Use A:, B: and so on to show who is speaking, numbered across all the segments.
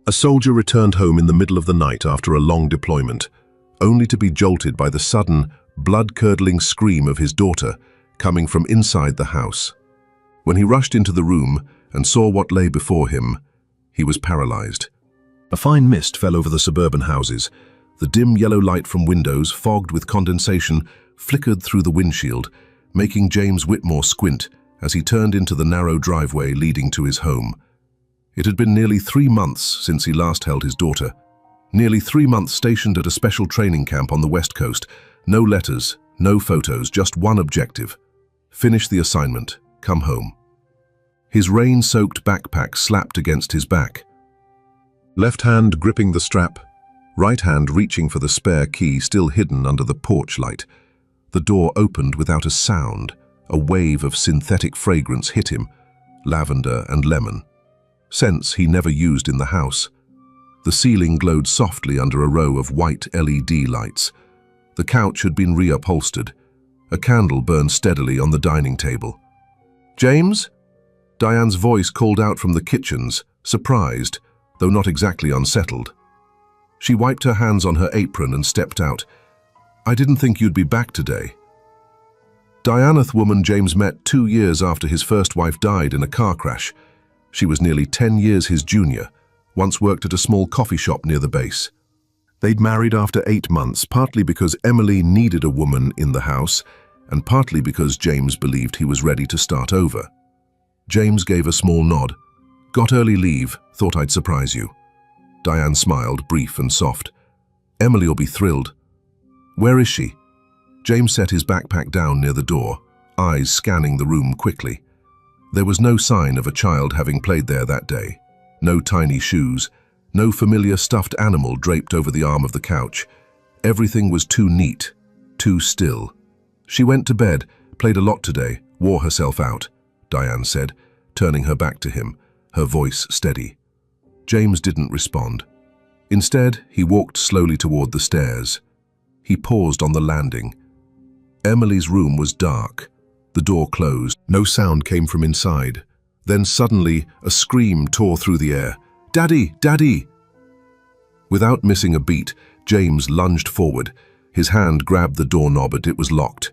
A: A soldier returned home in the middle of the night after a long deployment, only to be jolted by the sudden, blood-curdling scream of his daughter coming from inside the house. When he rushed into the room and saw what lay before him, he was paralyzed. A fine mist fell over the suburban houses. The dim yellow light from windows, fogged with condensation, flickered through the windshield, making James Whitmore squint as he turned into the narrow driveway leading to his home. It had been nearly 3 months since he last held his daughter. Nearly 3 months stationed at a special training camp on the West Coast. No letters, no photos, just one objective. Finish the assignment, come home. His rain-soaked backpack slapped against his back. Left hand gripping the strap, right hand reaching for the spare key still hidden under the porch light. The door opened without a sound. A wave of synthetic fragrance hit him, lavender and lemon. Scents he never used in the house. The ceiling glowed softly under a row of white LED lights. The couch had been reupholstered. A candle burned steadily on the dining table. "James?" Diane's voice called out from the kitchens, surprised, though not exactly unsettled. She wiped her hands on her apron and stepped out. "I didn't think you'd be back today." Dianath woman James met 2 years after his first wife died in a car crash. She was nearly 10 years his junior, once worked at a small coffee shop near the base. They'd married after 8 months, partly because Emily needed a woman in the house, and partly because James believed he was ready to start over. James gave a small nod. "Got early leave, thought I'd surprise you." Diane smiled, brief and soft. "Emily'll be thrilled." "Where is she?" James set his backpack down near the door, eyes scanning the room quickly. There was no sign of a child having played there that day. No tiny shoes, no familiar stuffed animal draped over the arm of the couch. Everything was too neat, too still. "She went to bed, played a lot today, wore herself out," Diane said, turning her back to him, her voice steady. James didn't respond. Instead, he walked slowly toward the stairs. He paused on the landing. Emily's room was dark. The door closed. No sound came from inside. Then suddenly, a scream tore through the air. "Daddy! Daddy!" Without missing a beat, James lunged forward. His hand grabbed the doorknob, but it was locked.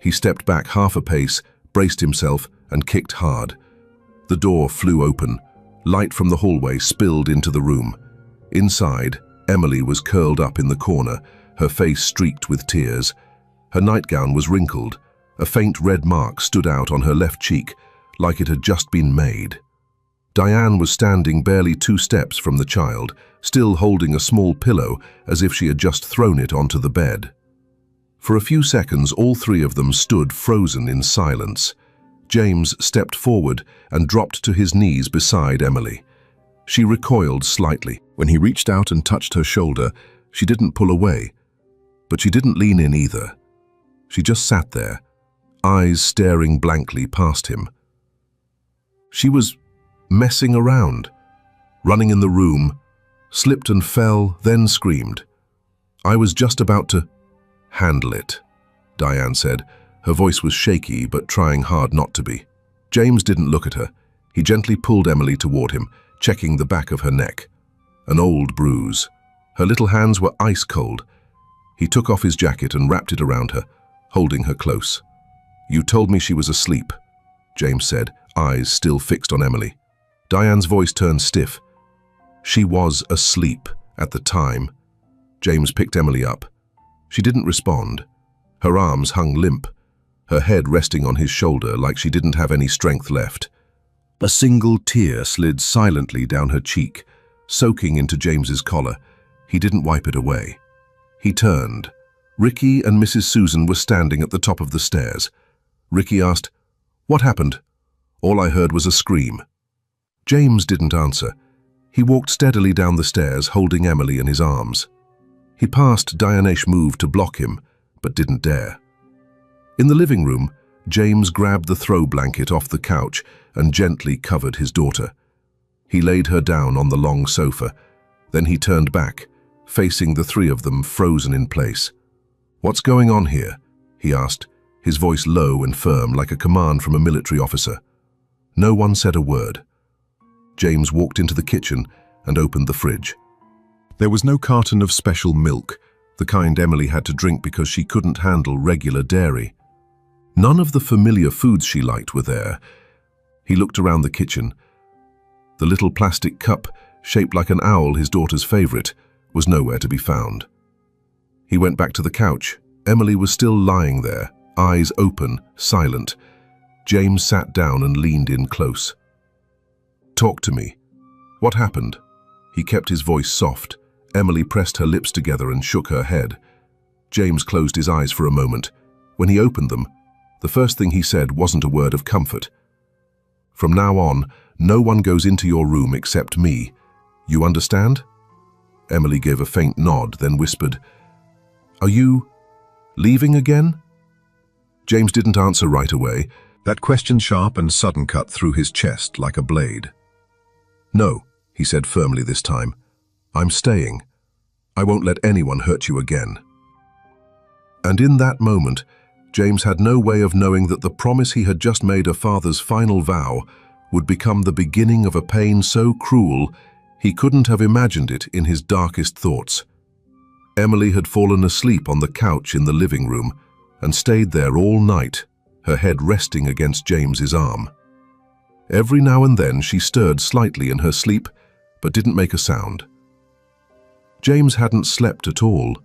A: He stepped back half a pace, braced himself, and kicked hard. The door flew open. Light from the hallway spilled into the room. Inside, Emily was curled up in the corner, her face streaked with tears. Her nightgown was wrinkled. A faint red mark stood out on her left cheek, like it had just been made. Diane was standing barely 2 steps from the child, still holding a small pillow as if she had just thrown it onto the bed. For a few seconds, all 3 of them stood frozen in silence. James stepped forward and dropped to his knees beside Emily. She recoiled slightly. When he reached out and touched her shoulder, she didn't pull away, but she didn't lean in either. She just sat there, eyes staring blankly past him. She was messing around, running in the room, slipped and fell, then screamed. "I was just about to handle it," Diane said. Her voice was shaky, but trying hard not to be. James didn't look at her. He gently pulled Emily toward him, checking the back of her neck. An old bruise. Her little hands were ice cold. He took off his jacket and wrapped it around her, holding her close. "You told me she was asleep," James said, eyes still fixed on Emily. Diane's voice turned stiff. "She was asleep at the time." James picked Emily up. She didn't respond. Her arms hung limp, her head resting on his shoulder like she didn't have any strength left. A single tear slid silently down her cheek, soaking into James's collar. He didn't wipe it away. He turned. Ricky and Mrs. Susan were standing at the top of the stairs. Ricky asked, "What happened?" All I heard was a scream. James didn't answer. He walked steadily down the stairs, holding Emily in his arms. He passed Dianesh move to block him, but didn't dare. In the living room, James grabbed the throw blanket off the couch and gently covered his daughter. He laid her down on the long sofa. Then he turned back, facing the 3 of them frozen in place. "What's going on here?" he asked, his voice low and firm like a command from a military officer. No one said a word. James walked into the kitchen and opened the fridge. There was no carton of special milk, the kind Emily had to drink because she couldn't handle regular dairy. None of the familiar foods she liked were there. He looked around the kitchen. The little plastic cup, shaped like an owl, his daughter's favorite, was nowhere to be found. He went back to the couch. Emily was still lying there, eyes open, silent. James sat down and leaned in close. "Talk to me. What happened?" He kept his voice soft. Emily pressed her lips together and shook her head. James closed his eyes for a moment. When he opened them, the first thing he said wasn't a word of comfort. "From now on, no one goes into your room except me. You understand?" Emily gave a faint nod, then whispered, "Are you leaving again?" James didn't answer right away. That question, sharp and sudden, cut through his chest like a blade. "No," he said firmly this time. "I'm staying. I won't let anyone hurt you again." And in that moment, James had no way of knowing that the promise he had just made a father's final vow would become the beginning of a pain so cruel he couldn't have imagined it in his darkest thoughts. Emily had fallen asleep on the couch in the living room and stayed there all night, her head resting against James's arm. Every now and then she stirred slightly in her sleep, but didn't make a sound. James hadn't slept at all.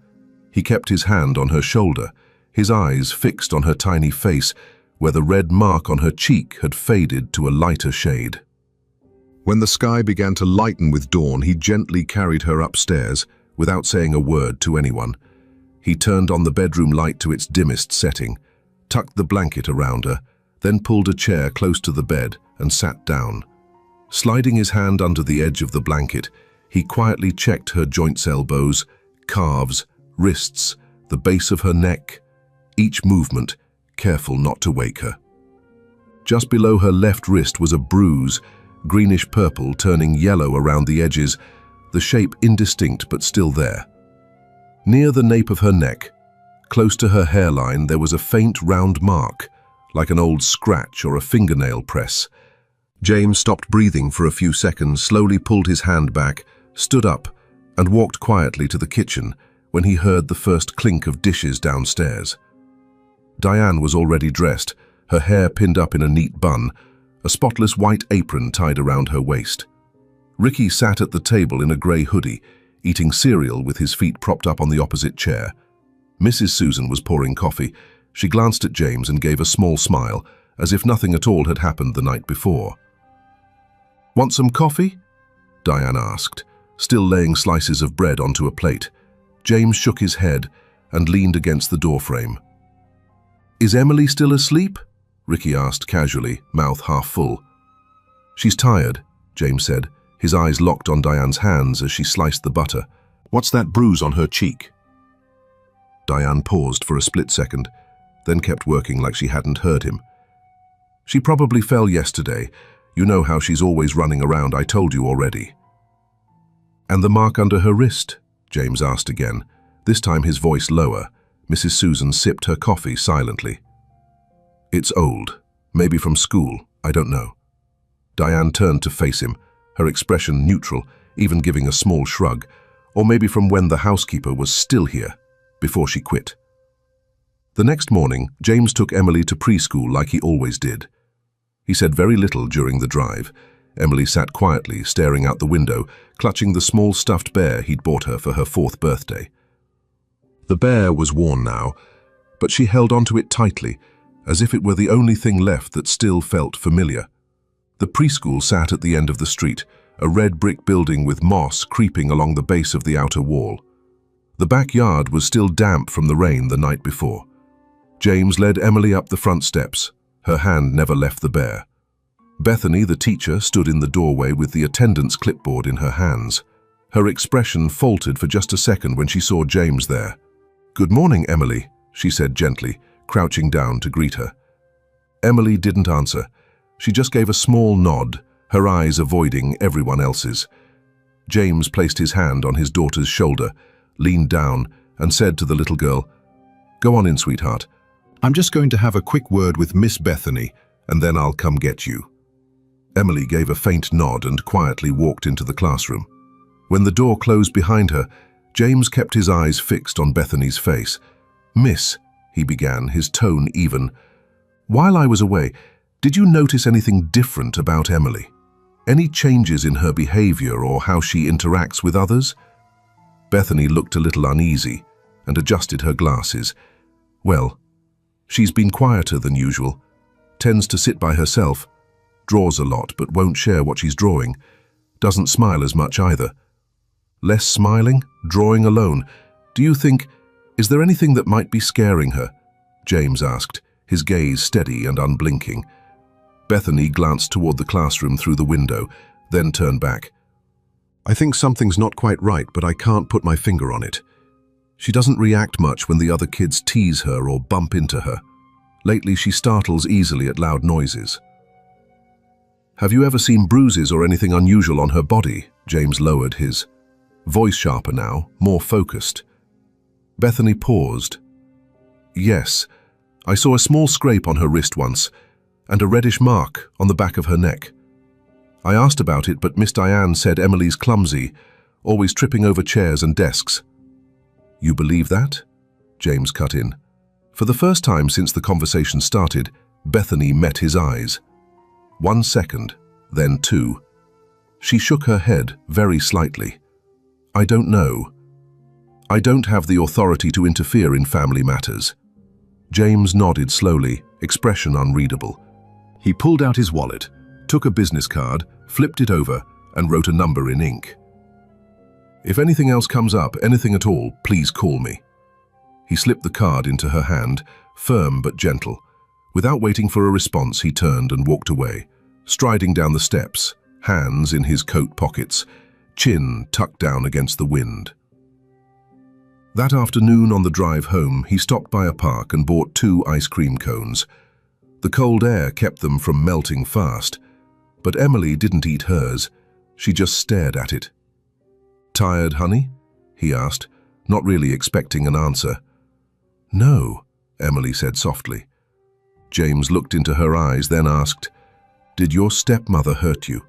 A: He kept his hand on her shoulder, his eyes fixed on her tiny face, where the red mark on her cheek had faded to a lighter shade. When the sky began to lighten with dawn, he gently carried her upstairs, without saying a word to anyone. He turned on the bedroom light to its dimmest setting, tucked the blanket around her, then pulled a chair close to the bed and sat down. Sliding his hand under the edge of the blanket, he quietly checked her joints, elbows, calves, wrists, the base of her neck, each movement, careful not to wake her. Just below her left wrist was a bruise, greenish-purple, turning yellow around the edges, the shape indistinct but still there. Near the nape of her neck, close to her hairline, there was a faint round mark, like an old scratch or a fingernail press. James stopped breathing for a few seconds, slowly pulled his hand back, stood up, and walked quietly to the kitchen when he heard the first clink of dishes downstairs. Diane was already dressed, her hair pinned up in a neat bun, a spotless white apron tied around her waist. Ricky sat at the table in a grey hoodie, eating cereal with his feet propped up on the opposite chair. Mrs. Susan was pouring coffee. She glanced at James and gave a small smile, as if nothing at all had happened the night before. "Want some coffee?" Diane asked, still laying slices of bread onto a plate. James shook his head and leaned against the doorframe. "Is Emily still asleep?" Ricky asked casually, mouth half full. "She's tired," James said, his eyes locked on Diane's hands as she sliced the butter. "What's that bruise on her cheek?" Diane paused for a split second, then kept working like she hadn't heard him. "She probably fell yesterday. You know how she's always running around, I told you already." "And the mark under her wrist?" James asked again, this time his voice lower. Mrs. Susan sipped her coffee silently. "It's old. Maybe from school. I don't know." Diane turned to face him, her expression neutral, even giving a small shrug. "Or maybe from when the housekeeper was still here, before she quit." The next morning, James took Emily to preschool like he always did. He said very little during the drive. Emily sat quietly, staring out the window, clutching the small stuffed bear he'd bought her for her 4th birthday. The bear was worn now, but she held onto it tightly, as if it were the only thing left that still felt familiar. The preschool sat at the end of the street, a red brick building with moss creeping along the base of the outer wall. The backyard was still damp from the rain the night before. James led Emily up the front steps. Her hand never left the bear. Bethany, the teacher, stood in the doorway with the attendance clipboard in her hands. Her expression faltered for just a second when she saw James there. "Good morning, Emily," she said gently, crouching down to greet her. Emily didn't answer. She just gave a small nod, her eyes avoiding everyone else's. James placed his hand on his daughter's shoulder, leaned down, and said to the little girl, "Go on in, sweetheart. I'm just going to have a quick word with Miss Bethany, and then I'll come get you." Emily gave a faint nod and quietly walked into the classroom. When the door closed behind her, James kept his eyes fixed on Bethany's face. "Miss," he began, his tone even, "while I was away, did you notice anything different about Emily? Any changes in her behavior or how she interacts with others?" Bethany looked a little uneasy and adjusted her glasses. "Well, she's been quieter than usual, tends to sit by herself, draws a lot but won't share what she's drawing, doesn't smile as much either. Less smiling, drawing alone. Do you think, is there anything that might be scaring her?" James asked, his gaze steady and unblinking. Bethany glanced toward the classroom through the window, then turned back. "I think something's not quite right, but I can't put my finger on it. She doesn't react much when the other kids tease her or bump into her. Lately, she startles easily at loud noises." "Have you ever seen bruises or anything unusual on her body?" James lowered his voice, sharper now, more focused. Bethany paused. "Yes, I saw a small scrape on her wrist once, and a reddish mark on the back of her neck. I asked about it, but Miss Diane said Emily's clumsy, always tripping over chairs and desks." "You believe that?" James cut in. For the first time since the conversation started, Bethany met his eyes. 1 second, then 2. She shook her head very slightly. "I don't know. I don't have the authority to interfere in family matters." James nodded slowly, expression unreadable. He pulled out his wallet, took a business card, flipped it over, and wrote a number in ink. "If anything else comes up, anything at all, please call me." He slipped the card into her hand, firm but gentle. Without waiting for a response, he turned and walked away, striding down the steps, hands in his coat pockets, chin tucked down against the wind. That afternoon on the drive home, he stopped by a park and bought 2 ice cream cones. The cold air kept them from melting fast, but Emily didn't eat hers. She just stared at it. "Tired, honey?" he asked, not really expecting an answer. "No," Emily said softly. James looked into her eyes, then asked, "Did your stepmother hurt you?"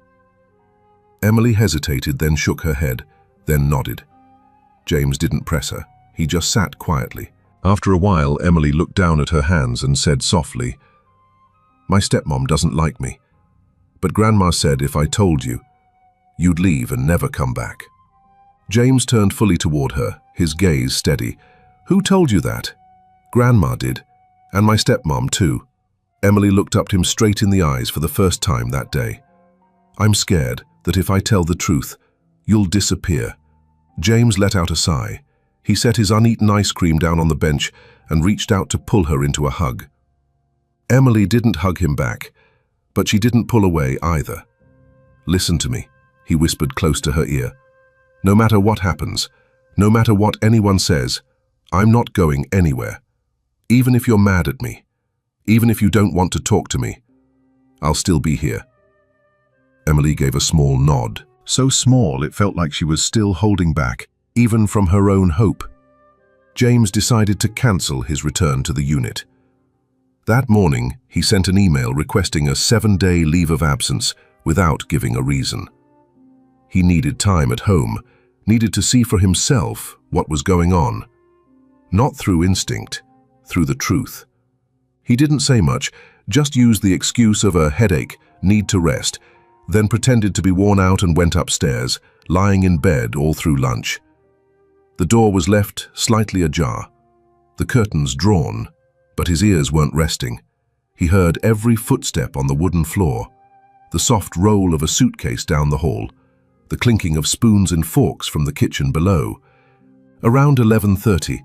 A: Emily hesitated, then shook her head, then nodded. James didn't press her. He just sat quietly. After a while, Emily looked down at her hands and said softly, "My stepmom doesn't like me, but Grandma said if I told you, you'd leave and never come back." James turned fully toward her, his gaze steady. "Who told you that?" "Grandma did, and my stepmom too." Emily looked up at him straight in the eyes for the first time that day. "I'm scared that if I tell the truth, you'll disappear." James let out a sigh. He set his uneaten ice cream down on the bench and reached out to pull her into a hug. Emily didn't hug him back, but she didn't pull away either. "Listen to me," he whispered close to her ear. "No matter what happens, no matter what anyone says, I'm not going anywhere. Even if you're mad at me, even if you don't want to talk to me, I'll still be here." Emily gave a small nod, so small it felt like she was still holding back, even from her own hope. James decided to cancel his return to the unit. That morning, he sent an email requesting a 7-day leave of absence without giving a reason. He needed time at home, needed to see for himself what was going on. Not through instinct, through the truth. He didn't say much, just used the excuse of a headache, need to rest, then pretended to be worn out and went upstairs, lying in bed all through lunch. The door was left slightly ajar, the curtains drawn, but his ears weren't resting. He heard every footstep on the wooden floor, the soft roll of a suitcase down the hall, the clinking of spoons and forks from the kitchen below. Around 11:30,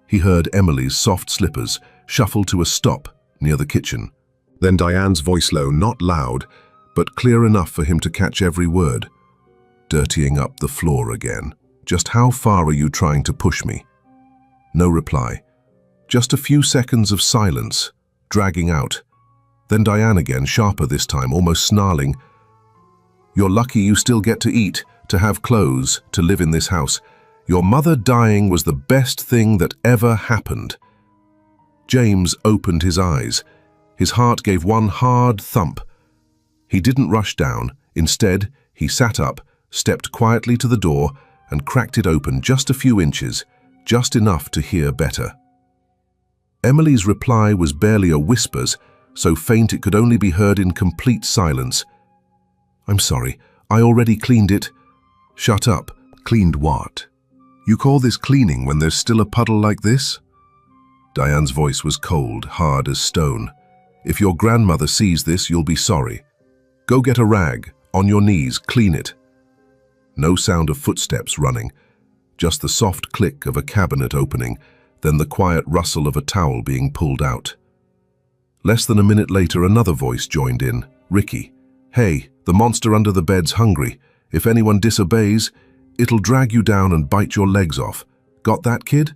A: he heard Emily's soft slippers shuffle to a stop near the kitchen. Then Diane's voice, low, not loud, but clear enough for him to catch every word. "Dirtying up the floor again. Just how far are you trying to push me?" No reply. Just a few seconds of silence, dragging out. Then Diane again, sharper this time, almost snarling. "You're lucky you still get to eat, to have clothes, to live in this house. Your mother dying was the best thing that ever happened." James opened his eyes. His heart gave one hard thump. He didn't rush down. Instead, he sat up, stepped quietly to the door and cracked it open just a few inches, just enough to hear better. Emily's reply was barely a whisper, so faint it could only be heard in complete silence. "I'm sorry, I already cleaned it." "Shut up. Cleaned what? You call this cleaning when there's still a puddle like this?" Diane's voice was cold, hard as stone. "If your grandmother sees this, you'll be sorry. Go get a rag, on your knees, clean it." No sound of footsteps running, just the soft click of a cabinet opening, then the quiet rustle of a towel being pulled out. Less than a minute later, another voice joined in. "Ricky, hey, the monster under the bed's hungry. If anyone disobeys, it'll drag you down and bite your legs off. Got that, kid?"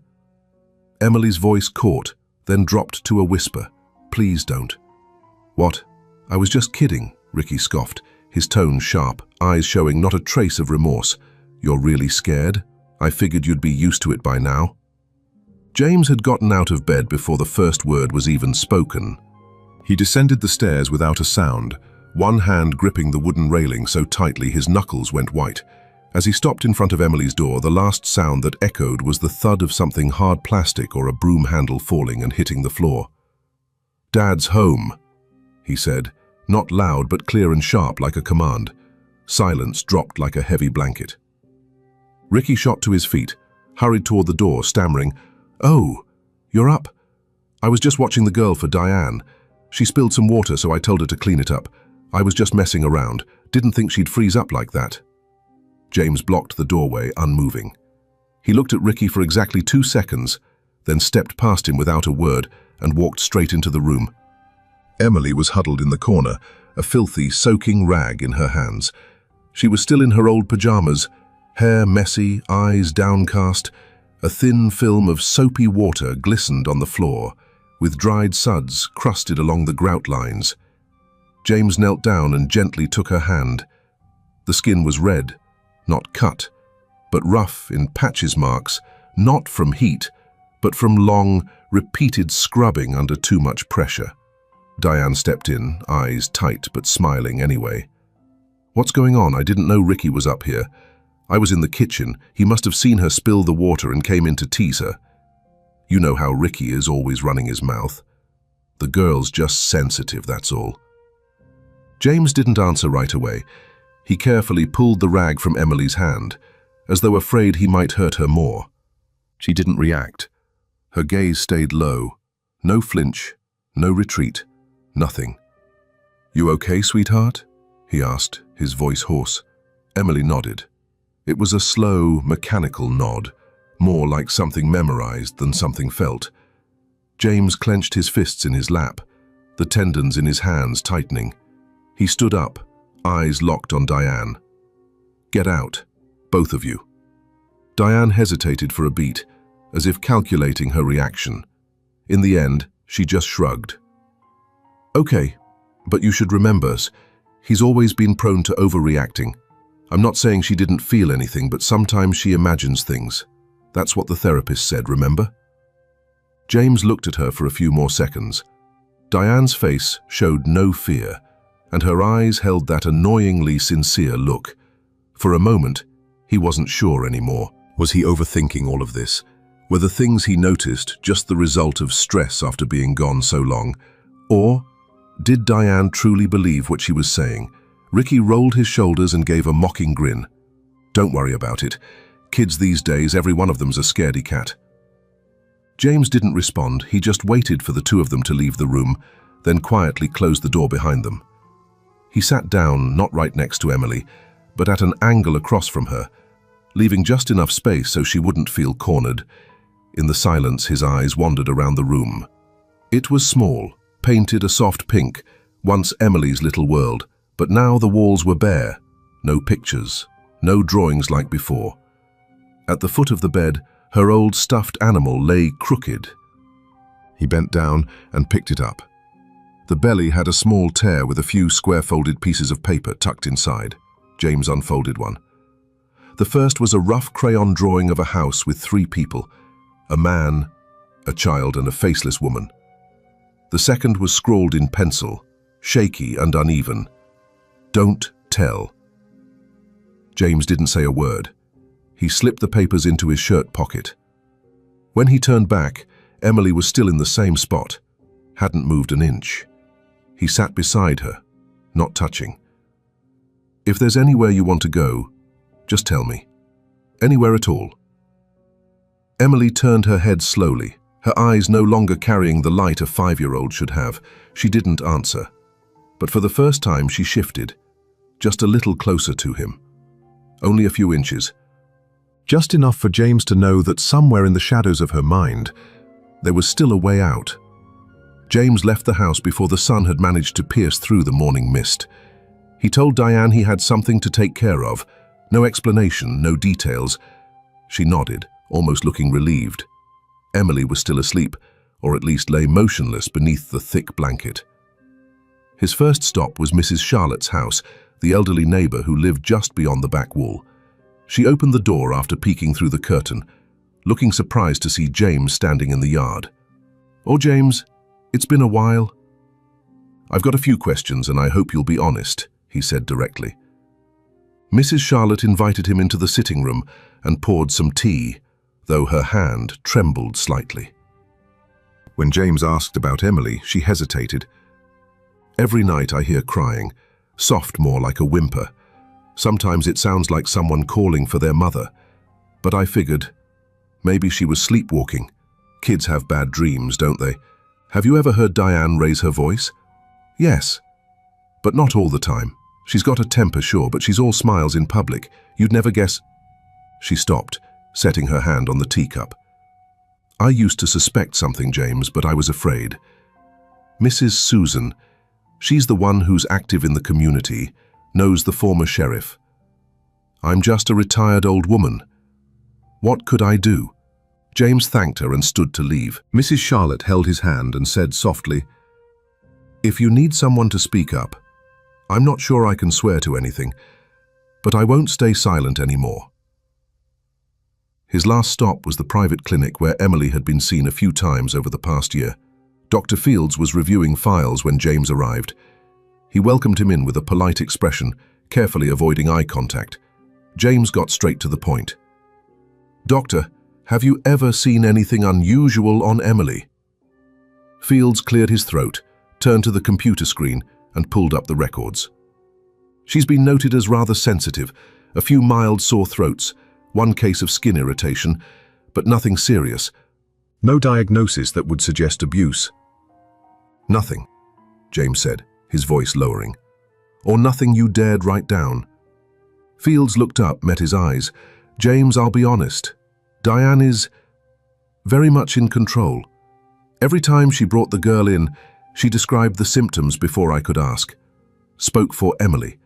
A: Emily's voice caught, then dropped to a whisper. "Please don't." "What? I was just kidding," Ricky scoffed, his tone sharp, eyes showing not a trace of remorse. "You're really scared? I figured you'd be used to it by now." James had gotten out of bed before the first word was even spoken. He descended the stairs without a sound, one hand gripping the wooden railing so tightly his knuckles went white. As he stopped in front of Emily's door, the last sound that echoed was the thud of something hard plastic or a broom handle falling and hitting the floor. "Dad's home," he said, not loud but clear and sharp like a command. Silence dropped like a heavy blanket. Ricky shot to his feet, hurried toward the door, stammering, "Oh, you're up? I was just watching the girl for Diane. She spilled some water, so I told her to clean it up. I was just messing around. Didn't think she'd freeze up like that." James blocked the doorway, unmoving. He looked at Ricky for exactly 2 seconds, then stepped past him without a word and walked straight into the room. Emily was huddled in the corner, a filthy, soaking rag in her hands. She was still in her old pajamas, hair messy, eyes downcast. A thin film of soapy water glistened on the floor, with dried suds crusted along the grout lines. James knelt down and gently took her hand. The skin was red, not cut, but rough in patches marks, not from heat, but from long, repeated scrubbing under too much pressure. Diane stepped in, eyes tight but smiling anyway. "What's going on? I didn't know Ricky was up here. I was in the kitchen. He must have seen her spill the water and came in to tease her. You know how Ricky is, always running his mouth. The girl's just sensitive, that's all." James didn't answer right away. He carefully pulled the rag from Emily's hand, as though afraid he might hurt her more. She didn't react. Her gaze stayed low. No flinch, no retreat, nothing. "You okay, sweetheart?" he asked, his voice hoarse. Emily nodded. It was a slow, mechanical nod, more like something memorized than something felt. James clenched his fists in his lap, the tendons in his hands tightening. He stood up, eyes locked on Diane. "Get out, both of you." Diane hesitated for a beat, as if calculating her reaction. In the end, she just shrugged. "Okay, but you should remember, he's always been prone to overreacting. I'm not saying she didn't feel anything, but sometimes she imagines things. That's what the therapist said, remember?" James looked at her for a few more seconds. Diane's face showed no fear, and her eyes held that annoyingly sincere look. For a moment, he wasn't sure anymore. Was he overthinking all of this? Were the things he noticed just the result of stress after being gone so long? Or did Diane truly believe what she was saying? Ricky rolled his shoulders and gave a mocking grin. "Don't worry about it. Kids these days, every one of them's a scaredy cat." James didn't respond. He just waited for the two of them to leave the room, then quietly closed the door behind them. He sat down, not right next to Emily, but at an angle across from her, leaving just enough space so she wouldn't feel cornered. In the silence, his eyes wandered around the room. It was small, painted a soft pink, once Emily's little world, but now the walls were bare. No pictures, no drawings like before. At the foot of the bed, her old stuffed animal lay crooked. He bent down and picked it up. The belly had a small tear with a few square-folded pieces of paper tucked inside. James unfolded one. The first was a rough crayon drawing of a house with 3 people, a man, a child, and a faceless woman. The second was scrawled in pencil, shaky and uneven. "Don't tell." James didn't say a word. He slipped the papers into his shirt pocket. When he turned back, Emily was still in the same spot, hadn't moved an inch. He sat beside her, not touching. "If there's anywhere you want to go, just tell me. Anywhere at all." Emily turned her head slowly, her eyes no longer carrying the light a 5-year-old should have. She didn't answer. But for the first time she shifted, just a little closer to him. Only a few inches. Just enough for James to know that somewhere in the shadows of her mind, there was still a way out. James left the house before the sun had managed to pierce through the morning mist. He told Diane he had something to take care of. No explanation, no details. She nodded, almost looking relieved. Emily was still asleep, or at least lay motionless beneath the thick blanket. His first stop was Mrs. Charlotte's house, the elderly neighbor who lived just beyond the back wall. She opened the door after peeking through the curtain, looking surprised to see James standing in the yard. "Oh, James, it's been a while." "I've got a few questions and I hope you'll be honest," he said directly. Mrs. Charlotte invited him into the sitting room and poured some tea, though her hand trembled slightly. When James asked about Emily, she hesitated. "Every night I hear crying, soft, more like a whimper. Sometimes it sounds like someone calling for their mother. But I figured, maybe she was sleepwalking. Kids have bad dreams, don't they? Have you ever heard Diane raise her voice?" "Yes, but not all the time. She's got a temper, sure, but she's all smiles in public. You'd never guess." She stopped, setting her hand on the teacup. "I used to suspect something, James, but I was afraid. Mrs. Susan, she's the one who's active in the community, knows the former sheriff. I'm just a retired old woman. What could I do?" James thanked her and stood to leave. Mrs. Charlotte held his hand and said softly, "If you need someone to speak up, I'm not sure I can swear to anything, but I won't stay silent anymore." His last stop was the private clinic where Emily had been seen a few times over the past year. Dr. Fields was reviewing files when James arrived. He welcomed him in with a polite expression, carefully avoiding eye contact. James got straight to the point. "Doctor, have you ever seen anything unusual on Emily?" Fields cleared his throat, turned to the computer screen, and pulled up the records. "She's been noted as rather sensitive, a few mild sore throats, one case of skin irritation, but nothing serious. No diagnosis that would suggest abuse." "Nothing," James said, his voice lowering. "Or nothing you dared write down?" Fields looked up, met his eyes. "James, I'll be honest. Diane is very much in control. Every time she brought the girl in, she described the symptoms before I could ask. Spoke for Emily.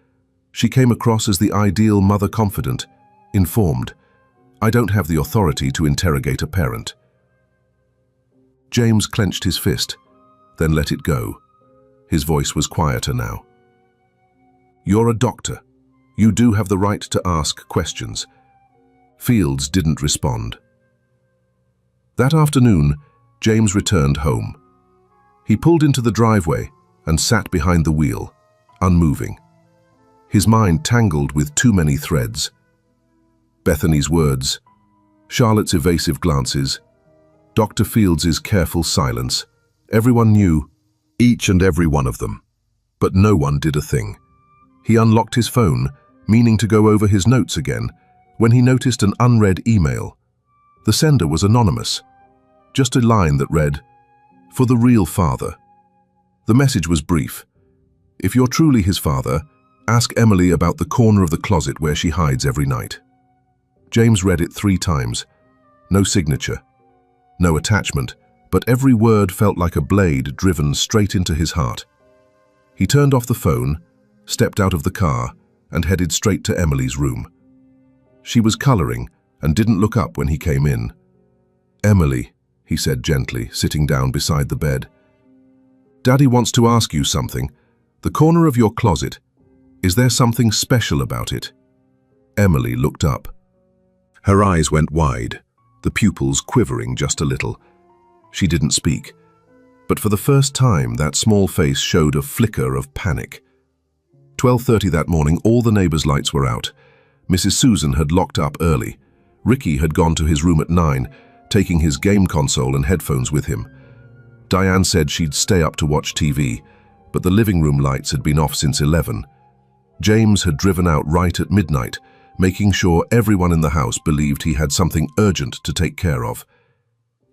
A: She came across as the ideal mother confidant, informed. I don't have the authority to interrogate a parent." James clenched his fist, then let it go. His voice was quieter now. "You're a doctor. You do have the right to ask questions." Fields didn't respond. That afternoon, James returned home. He pulled into the driveway and sat behind the wheel, unmoving. His mind tangled with too many threads. Bethany's words, Charlotte's evasive glances, Dr. Fields's careful silence. Everyone knew, each and every one of them. But no one did a thing. He unlocked his phone, meaning to go over his notes again, when he noticed an unread email. The sender was anonymous. Just a line that read, "For the real father." The message was brief. "If you're truly his father, ask Emily about the corner of the closet where she hides every night." James read it 3 times. No signature, no attachment, but every word felt like a blade driven straight into his heart. He turned off the phone, stepped out of the car, and headed straight to Emily's room. She was coloring and didn't look up when he came in. "Emily," he said gently, sitting down beside the bed. "Daddy wants to ask you something. The corner of your closet, is there something special about it?" Emily looked up. Her eyes went wide, the pupils quivering just a little. She didn't speak, but for the first time that small face showed a flicker of panic. 12:30 that morning, all the neighbors' lights were out. Mrs. Susan had locked up early. Ricky had gone to his room at 9, taking his game console and headphones with him. Diane said she'd stay up to watch TV, but the living room lights had been off since 11. James had driven out right at midnight, making sure everyone in the house believed he had something urgent to take care of.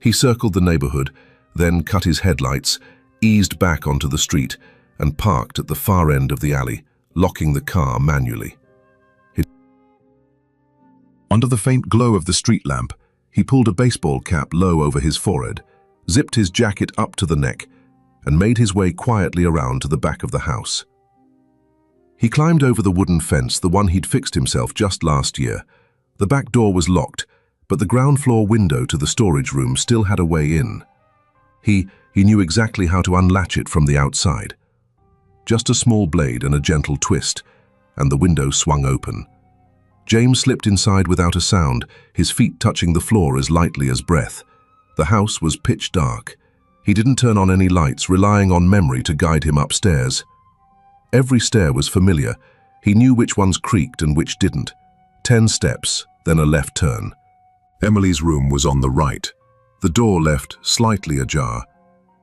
A: He circled the neighborhood, then cut his headlights, eased back onto the street, and parked at the far end of the alley, locking the car manually. Under the faint glow of the street lamp, he pulled a baseball cap low over his forehead, zipped his jacket up to the neck, and made his way quietly around to the back of the house. He climbed over the wooden fence, the one he'd fixed himself just last year. The back door was locked, but the ground floor window to the storage room still had a way in. He knew exactly how to unlatch it from the outside. Just a small blade and a gentle twist, and the window swung open. James slipped inside without a sound, his feet touching the floor as lightly as breath. The house was pitch dark. He didn't turn on any lights, relying on memory to guide him upstairs. Every stair was familiar. He knew which ones creaked and which didn't. 10 steps, then a left turn. Emily's room was on the right. The door left slightly ajar.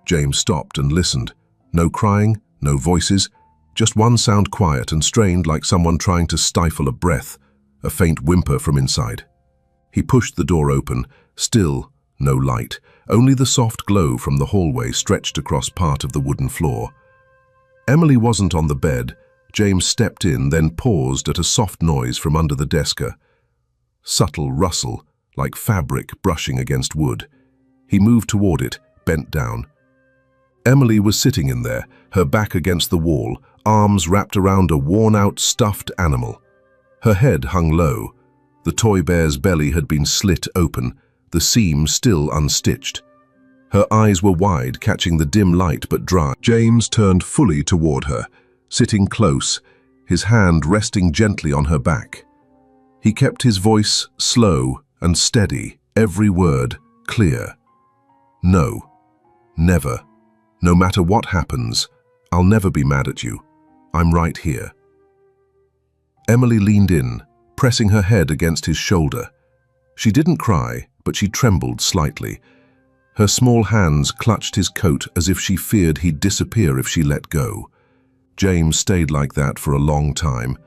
A: James stopped and listened. No crying, no voices, just one sound, quiet and strained, like someone trying to stifle a breath, a faint whimper from inside. He pushed the door open. Still no light, only the soft glow from the hallway stretched across part of the wooden floor. Emily wasn't on the bed. James stepped in, then paused at a soft noise from under the desker. Subtle rustle, like fabric brushing against wood. He moved toward it, bent down. Emily was sitting in there, her back against the wall, arms wrapped around a worn-out stuffed animal. Her head hung low. The toy bear's belly had been slit open, the seam still unstitched. Her eyes were wide, catching the dim light but dry. James turned fully toward her, sitting close, his hand resting gently on her back. He kept his voice slow and steady, every word clear. No, never. No matter what happens, I'll never be mad at you. I'm right here. Emily leaned in, pressing her head against his shoulder. She didn't cry, but she trembled slightly. Her small hands clutched his coat as if she feared he'd disappear if she let go. James stayed like that for a long time.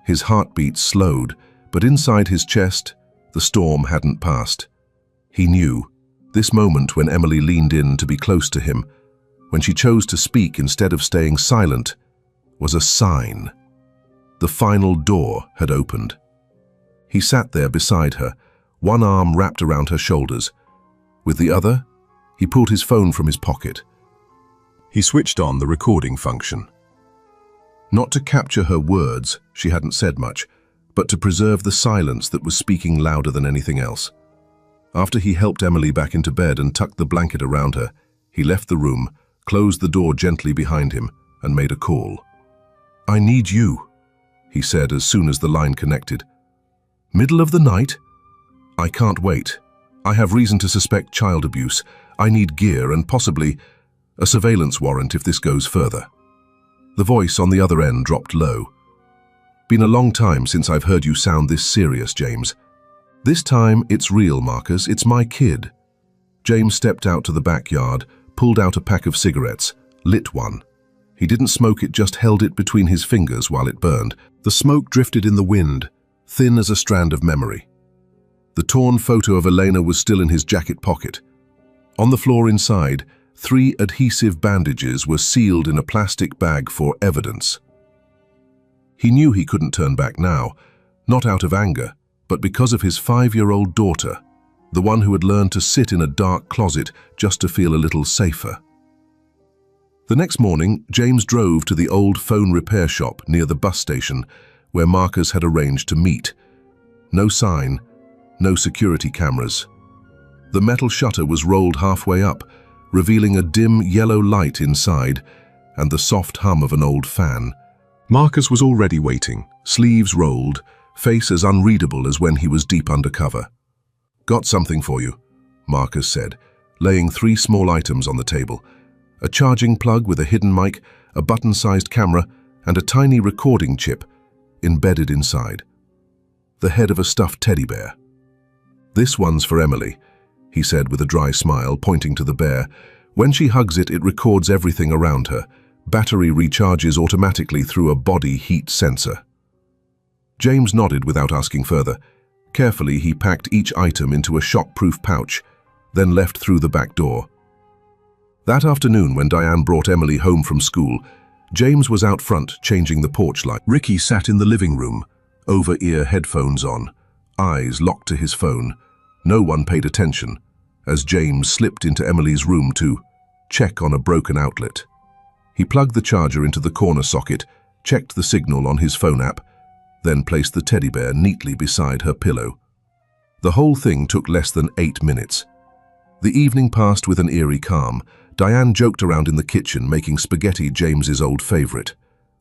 A: His heartbeat slowed, but inside his chest, the storm hadn't passed. He knew, this moment when Emily leaned in to be close to him, when she chose to speak instead of staying silent, was a sign. The final door had opened. He sat there beside her, one arm wrapped around her shoulders. With the other, he pulled his phone from his pocket. He switched on the recording function. Not to capture her words, she hadn't said much, but to preserve the silence that was speaking louder than anything else. After he helped Emily back into bed and tucked the blanket around her, he left the room, closed the door gently behind him, and made a call. "I need you," he said as soon as the line connected. "Middle of the night? I can't wait. I have reason to suspect child abuse. I need gear and possibly a surveillance warrant if this goes further." The voice on the other end dropped low. "Been a long time since I've heard you sound this serious, James. This time it's real, Marcus. It's my kid." James stepped out to the backyard, pulled out a pack of cigarettes, lit one. He didn't smoke it, just held it between his fingers while it burned. The smoke drifted in the wind, thin as a strand of memory. The torn photo of Elena was still in his jacket pocket. On the floor inside, 3 adhesive bandages were sealed in a plastic bag for evidence. He knew he couldn't turn back now, not out of anger, but because of his 5-year-old daughter, the one who had learned to sit in a dark closet just to feel a little safer. The next morning, James drove to the old phone repair shop near the bus station where Marcus had arranged to meet. No sign, no security cameras. The metal shutter was rolled halfway up, revealing a dim yellow light inside and the soft hum of an old fan. Marcus was already waiting, sleeves rolled, face as unreadable as when he was deep undercover. "Got something for you," Marcus said, laying 3 small items on the table. A charging plug with a hidden mic, a button-sized camera, and a tiny recording chip embedded inside. the head of a stuffed teddy bear. "This one's for Emily," he said with a dry smile, pointing to the bear. "When she hugs it, it records everything around her. Battery recharges automatically through a body heat sensor." James nodded without asking further. Carefully, he packed each item into a shock-proof pouch, then left through the back door. That afternoon, when Diane brought Emily home from school, James was out front changing the porch light. Ricky sat in the living room, over-ear headphones on, eyes locked to his phone. No one paid attention as James slipped into Emily's room to check on a broken outlet. He plugged the charger into the corner socket, checked the signal on his phone app, then placed the teddy bear neatly beside her pillow. The whole thing took less than 8 minutes. The evening passed with an eerie calm. Diane joked around in the kitchen, making spaghetti, James's old favorite.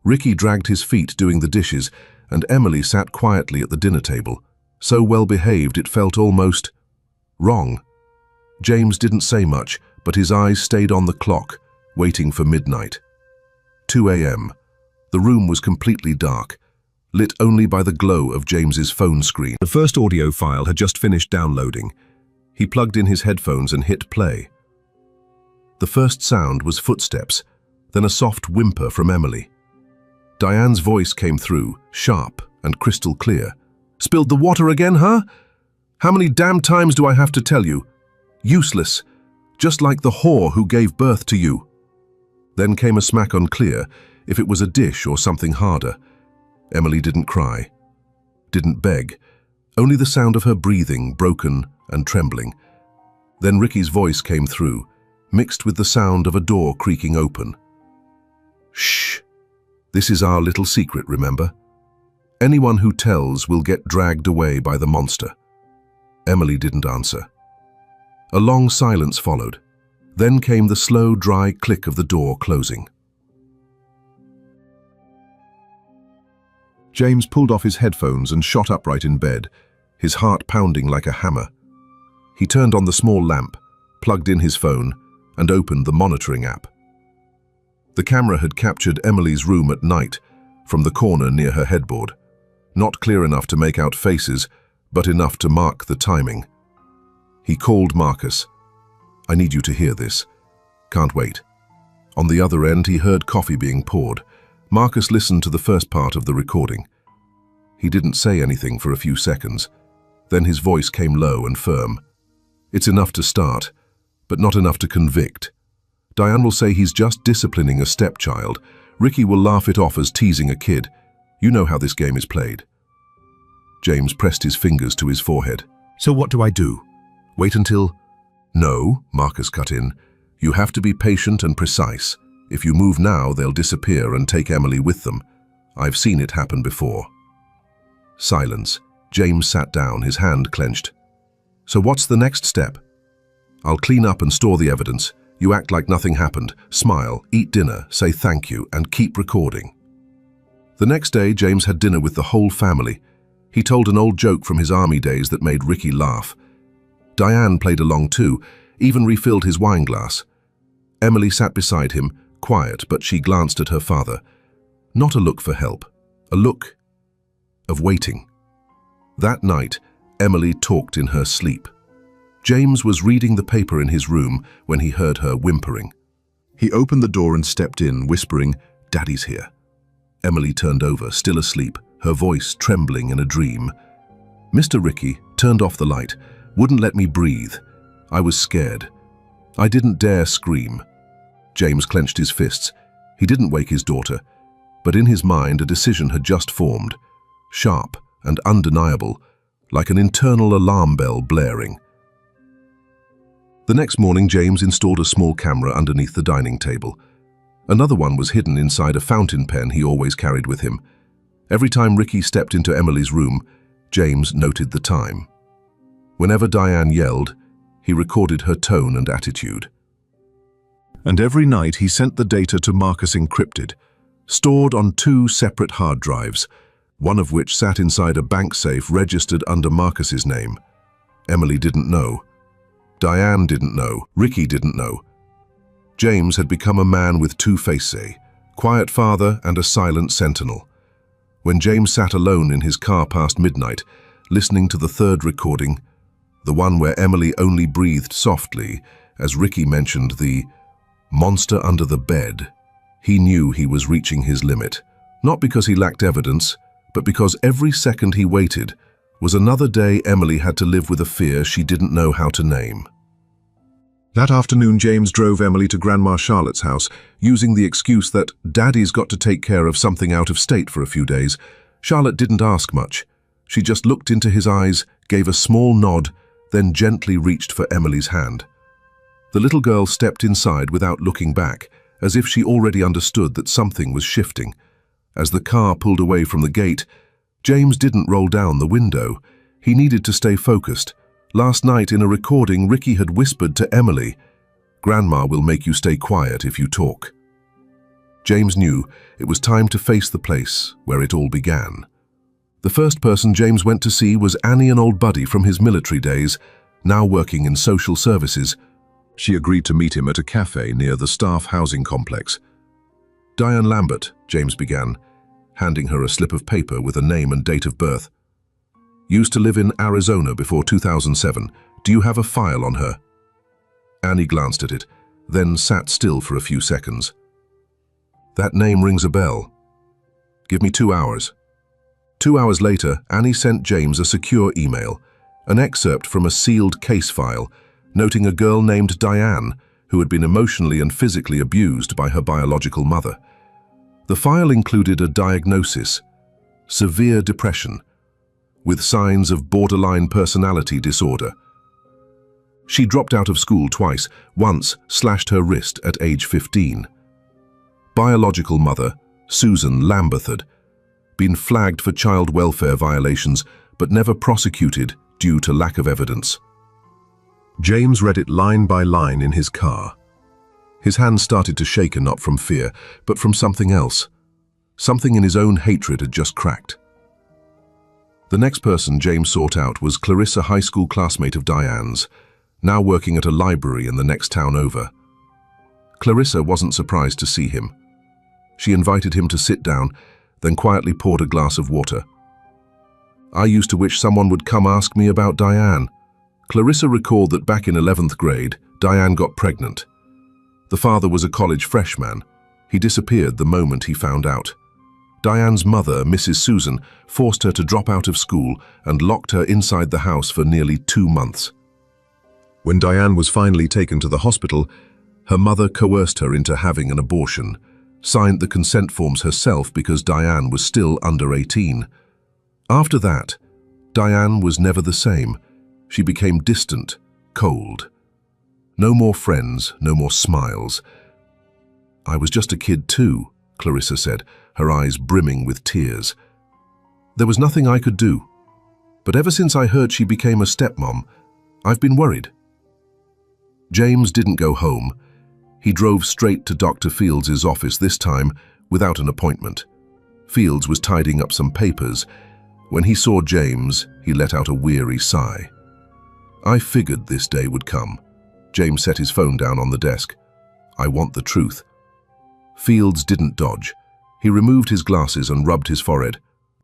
A: Ricky dragged his feet doing the dishes, and Emily sat quietly at the dinner table, so well-behaved it felt almost wrong. James didn't say much, but his eyes stayed on the clock, waiting for midnight. 2 a.m. The room was completely dark, lit only by the glow of James's phone screen. The first audio file had just finished downloading. He plugged in his headphones and hit play. The first sound was footsteps, then a soft whimper from Emily. Diane's voice came through, sharp and crystal clear. "Spilled the water again, huh? How many damn times do I have to tell you? Useless, just like the whore who gave birth to you." Then came a smack unclear if it was a dish or something harder. Emily didn't cry, didn't beg, only the sound of her breathing, broken and trembling. Then Ricky's voice came through, mixed with the sound of a door creaking open. "Shh. This is our little secret, remember? Anyone who tells will get dragged away by the monster." Emily didn't answer. A long silence followed. Then came the slow, dry click of the door closing. James pulled off his headphones and shot upright in bed, his heart pounding like a hammer. He turned on the small lamp, plugged in his phone, and opened the monitoring app. The camera had captured Emily's room at night from the corner near her headboard. Not clear enough to make out faces, but enough to mark the timing. He called Marcus. "I need you to hear this. Can't wait." On the other end, he heard coffee being poured. Marcus listened to the first part of the recording. He didn't say anything for a few seconds. Then his voice came low and firm. "It's enough to start, but not enough to convict. Diane will say he's just disciplining a stepchild. Ricky will laugh it off as teasing a kid. You know how this game is played." James pressed his fingers to his forehead. "So what do I do? Wait until—" "No," Marcus cut in. "You have to be patient and precise. If you move now, they'll disappear and take Emily with them. I've seen it happen before." Silence. James sat down, his hand clenched. "So what's the next step?" "I'll clean up and store the evidence. You act like nothing happened, smile, eat dinner, say thank you, and keep recording." The next day, James had dinner with the whole family. He told an old joke from his army days that made Ricky laugh. Diane played along too, even refilled his wine glass. Emily sat beside him, quiet, but she glanced at her father. Not a look for help, a look of waiting. That night, Emily talked in her sleep. James was reading the paper in his room when he heard her whimpering. He opened the door and stepped in, whispering, "Daddy's here." Emily turned over, still asleep, her voice trembling in a dream. "Mr. Ricky turned off the light, wouldn't let me breathe. I was scared. I didn't dare scream." James clenched his fists. He didn't wake his daughter, but in his mind a decision had just formed, sharp and undeniable, like an internal alarm bell blaring. The next morning, James installed a small camera underneath the dining table. Another one was hidden inside a fountain pen he always carried with him. Every time Ricky stepped into Emily's room, James noted the time. Whenever Diane yelled, he recorded her tone and attitude. And every night he sent the data to Marcus encrypted, stored on 2 separate hard drives, one of which sat inside a bank safe registered under Marcus's name. Emily didn't know. Diane didn't know. Ricky didn't know. James had become a man with 2 faces, quiet father and a silent sentinel. When James sat alone in his car past midnight, listening to the third recording, the one where Emily only breathed softly as Ricky mentioned the monster under the bed. He knew he was reaching his limit, not because he lacked evidence, but because every second he waited was another day Emily had to live with a fear she didn't know how to name. That afternoon, James drove Emily to Grandma Charlotte's house, using the excuse that Daddy's got to take care of something out of state for a few days. Charlotte didn't ask much. She just looked into his eyes, gave a small nod, then gently reached for Emily's hand. The little girl stepped inside without looking back, as if she already understood that something was shifting. As the car pulled away from the gate, James didn't roll down the window. He needed to stay focused. Last night in a recording, Ricky had whispered to Emily, "Grandma will make you stay quiet if you talk." James knew it was time to face the place where it all began. The first person James went to see was Annie, an old buddy from his military days, now working in social services. She agreed to meet him at a cafe near the staff housing complex. "Diane Lambert," James began, handing her a slip of paper with a name and date of birth. "Used to live in Arizona before 2007. Do you have a file on her?" Annie glanced at it, then sat still for a few seconds. "That name rings a bell. Give me 2 hours." 2 hours later, Annie sent James a secure email, an excerpt from a sealed case file, noting a girl named Diane who had been emotionally and physically abused by her biological mother. The file included a diagnosis: severe depression, with signs of borderline personality disorder. She dropped out of school twice, once slashed her wrist at age 15. Biological mother, Susan Lamberthard, been flagged for child welfare violations but never prosecuted due to lack of evidence. James read it line by line in his car. His hands started to shake, not from fear, but from something else. Something in his own hatred had just cracked. The next person James sought out was Clarissa, high school classmate of Diane's, now working at a library in the next town over. Clarissa wasn't surprised to see him. She invited him to sit down, then quietly poured a glass of water. "I used to wish someone would come ask me about Diane." Clarissa recalled that back in 11th grade, Diane got pregnant. The father was a college freshman. He disappeared the moment he found out. Diane's mother, Mrs. Susan, forced her to drop out of school and locked her inside the house for nearly 2 months. When Diane was finally taken to the hospital, her mother coerced her into having an abortion, signed the consent forms herself because Diane was still under 18. After that, Diane was never the same. She became distant, cold. No more friends, no more smiles. "I was just a kid too," Clarissa said, her eyes brimming with tears. "There was nothing I could do. But ever since I heard she became a stepmom, I've been worried." James didn't go home. He drove straight to Dr. Fields' office, this time without an appointment. Fields was tidying up some papers. When he saw James, he let out a weary sigh. "I figured this day would come." James set his phone down on the desk. "I want the truth." Fields didn't dodge. He removed his glasses and rubbed his forehead.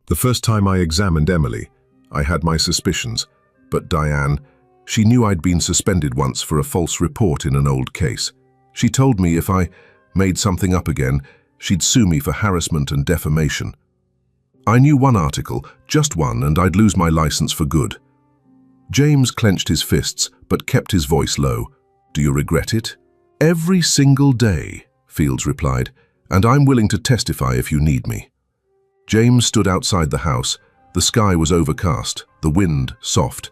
A: "The first time I examined Emily, I had my suspicions. But Diane, she knew I'd been suspended once for a false report in an old case. She told me if I made something up again, she'd sue me for harassment and defamation. I knew one article, just one, and I'd lose my license for good." James clenched his fists, but kept his voice low. "Do you regret it?" "Every single day," Fields replied, "and I'm willing to testify if you need me." James stood outside the house. The sky was overcast, the wind soft.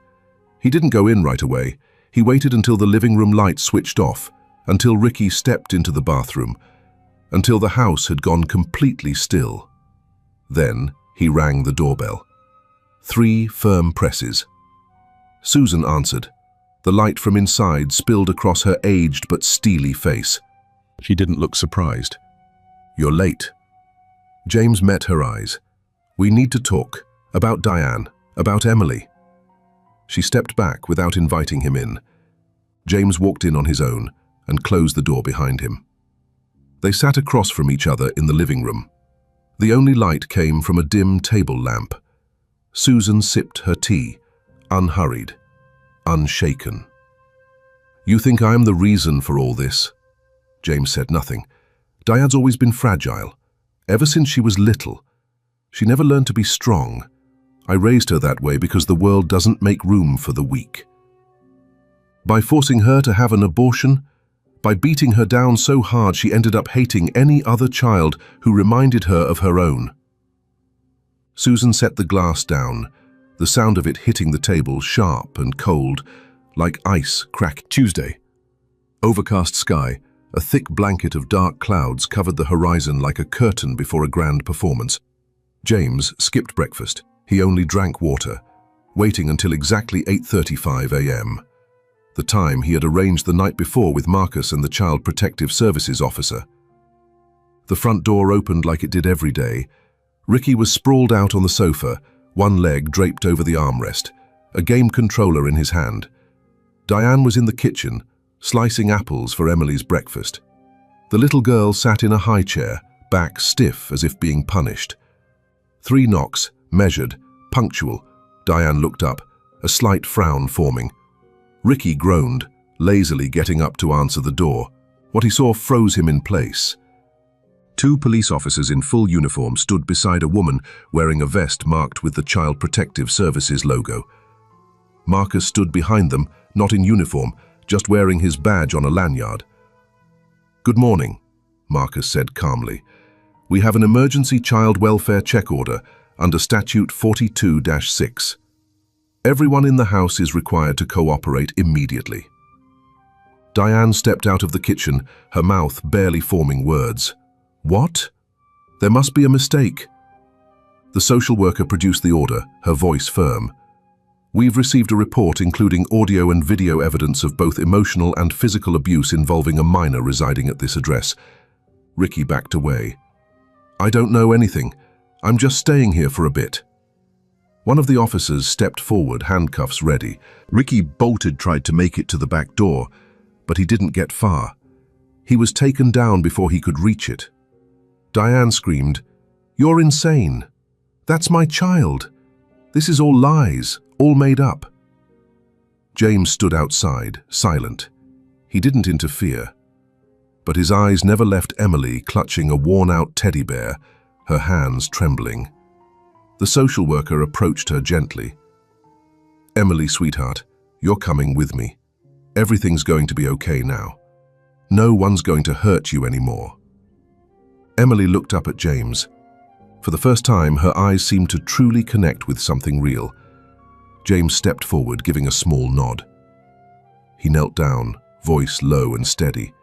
A: He didn't go in right away. He waited until the living room light switched off, until Ricky stepped into the bathroom, until the house had gone completely still. Then he rang the doorbell. 3 firm presses. Susan answered. The light from inside spilled across her aged but steely face. She didn't look surprised. "You're late." James met her eyes. "We need to talk. About Diane. About Emily." She stepped back without inviting him in. James walked in on his own and closed the door behind him. They sat across from each other in the living room. The only light came from a dim table lamp. Susan sipped her tea, unhurried, unshaken. "You think I am the reason for all this?" James said nothing. "Diane's always been fragile. Ever since she was little. She never learned to be strong. I raised her that way because the world doesn't make room for the weak. By forcing her to have an abortion, by beating her down so hard she ended up hating any other child who reminded her of her own." Susan set the glass down, the sound of it hitting the table sharp and cold, like ice cracked. Tuesday. Overcast sky, a thick blanket of dark clouds covered the horizon like a curtain before a grand performance. James skipped breakfast. He only drank water, waiting until exactly 8:35 a.m., the time he had arranged the night before with Marcus and the Child Protective Services officer. The front door opened like it did every day. Ricky was sprawled out on the sofa, one leg draped over the armrest, a game controller in his hand. Diane was in the kitchen, slicing apples for Emily's breakfast. The little girl sat in a high chair, back stiff as if being punished. 3 knocks, measured, punctual. Diane looked up, a slight frown forming. Ricky groaned, lazily getting up to answer the door. What he saw froze him in place. 2 police officers in full uniform stood beside a woman wearing a vest marked with the Child Protective Services logo. Marcus stood behind them, not in uniform, just wearing his badge on a lanyard. "Good morning," Marcus said calmly. "We have an emergency child welfare check order under Statute 42-6. Everyone in the house is required to cooperate immediately." Diane stepped out of the kitchen, her mouth barely forming words. "What? There must be a mistake." The social worker produced the order, her voice firm. "We've received a report including audio and video evidence of both emotional and physical abuse involving a minor residing at this address." Ricky backed away. "I don't know anything. I'm just staying here for a bit." One of the officers stepped forward, handcuffs ready. Ricky bolted, tried to make it to the back door, but he didn't get far. He was taken down before he could reach it. Diane screamed, "You're insane. That's my child. This is all lies, all made up." James stood outside, silent. He didn't interfere, but his eyes never left Emily clutching a worn-out teddy bear, her hands trembling. The social worker approached her gently. "Emily, sweetheart, you're coming with me. Everything's going to be okay now. No one's going to hurt you anymore." Emily looked up at James. For the first time, her eyes seemed to truly connect with something real. James stepped forward, giving a small nod. He knelt down, voice low and steady.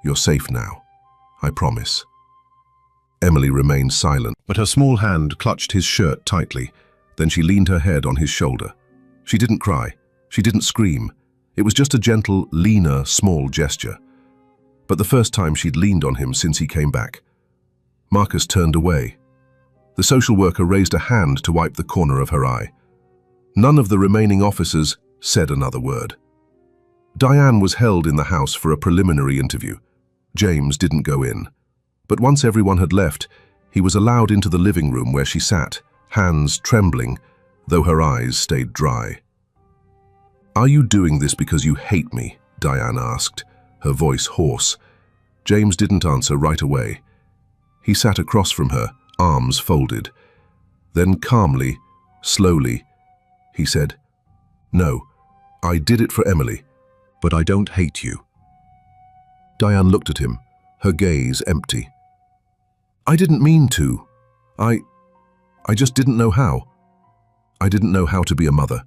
A: "You're safe now, I promise." Emily remained silent, but her small hand clutched his shirt tightly. Then she leaned her head on his shoulder. She didn't cry. She didn't scream. It was just a gentle, leaner, small gesture. But the first time she'd leaned on him since he came back. Marcus turned away. The social worker raised a hand to wipe the corner of her eye. None of the remaining officers said another word. Diane was held in the house for a preliminary interview. James didn't go in. But once everyone had left, he was allowed into the living room where she sat, hands trembling, though her eyes stayed dry. "Are you doing this because you hate me?" Diane asked, her voice hoarse. James didn't answer right away. He sat across from her, arms folded. Then calmly, slowly, he said, "No, I did it for Emily, but I don't hate you." Diane looked at him, her gaze empty. "I didn't mean to. I just didn't know how. I didn't know how to be a mother."